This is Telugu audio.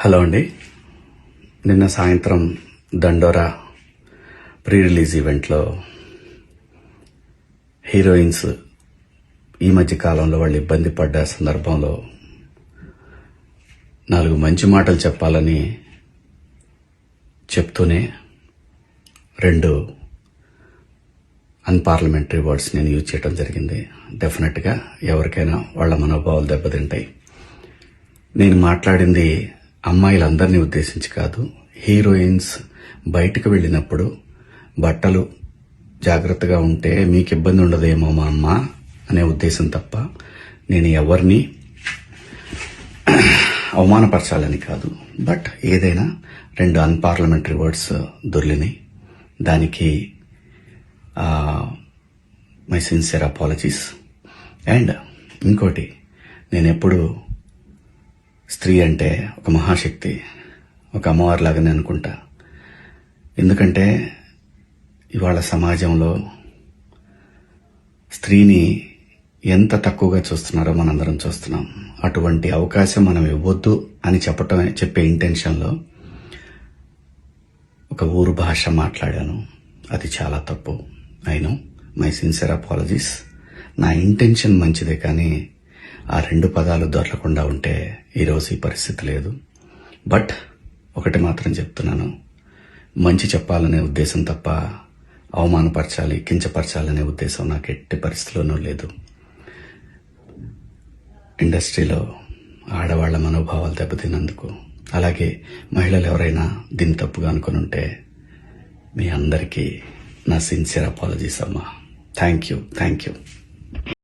హలో అండి. నిన్న సాయంత్రం దండోరా ప్రీ రిలీజ్ ఈవెంట్లో హీరోయిన్స్ ఈ మధ్య కాలంలో వాళ్ళు ఇబ్బంది పడ్డ సందర్భంలో 4 మంచి మాటలు చెప్పాలని చెప్తూనే 2 అన్పార్లమెంటరీ వర్డ్స్ నేను యూజ్ చేయడం జరిగింది. డెఫినెట్గా ఎవరికైనా వాళ్ళ మనోభావాలు దెబ్బతింటాయి. నేను మాట్లాడింది అమ్మాయిలందరినీ ఉద్దేశించి కాదు. హీరోయిన్స్ బయటకు వెళ్ళినప్పుడు బట్టలు జాగ్రత్తగా ఉంటే మీకు ఇబ్బంది ఉండదేమో మా అమ్మ అనే ఉద్దేశం తప్ప నేను ఎవరిని అవమానపరచాలని కాదు. బట్ ఏదైనా 2 అన్పార్లమెంటరీ వర్డ్స్ దొర్లినాయి. దానికి మై సిన్సియర్ అపాలజీస్. అండ్ ఇంకోటి, నేనెప్పుడు స్త్రీ అంటే ఒక మహాశక్తి, ఒక అమ్మవారిలాగానే అనుకుంటా. ఎందుకంటే ఇవాళ సమాజంలో స్త్రీని ఎంత తక్కువగా చూస్తున్నారో మనందరం చూస్తున్నాం. అటువంటి అవకాశం మనం ఇవ్వద్దు అని చెప్పే ఇంటెన్షన్లో ఒక ఊరు భాష మాట్లాడాను. అది చాలా తప్పు. I know, my sincere apologies. నా ఇంటెన్షన్ మంచిదే, కానీ ఆ 2 పదాలు దొరకకుండా ఉంటే ఈరోజు ఈ పరిస్థితి లేదు. బట్ ఒకటి మాత్రం చెప్తున్నాను, మంచి చెప్పాలనే ఉద్దేశం తప్ప అవమానపరచాలి, కించపరచాలనే ఉద్దేశం నాకు ఎట్టి పరిస్థితిలోనూ లేదు. ఇండస్ట్రీలో ఆడవాళ్ల మనోభావాలు దెబ్బతిన్నందుకు, అలాగే మహిళలు ఎవరైనా దీన్ని తప్పుగా అనుకుని ఉంటే మీ అందరికీ నా సిన్సియర్ అపాలజీస్ అమ్మా. Thank you.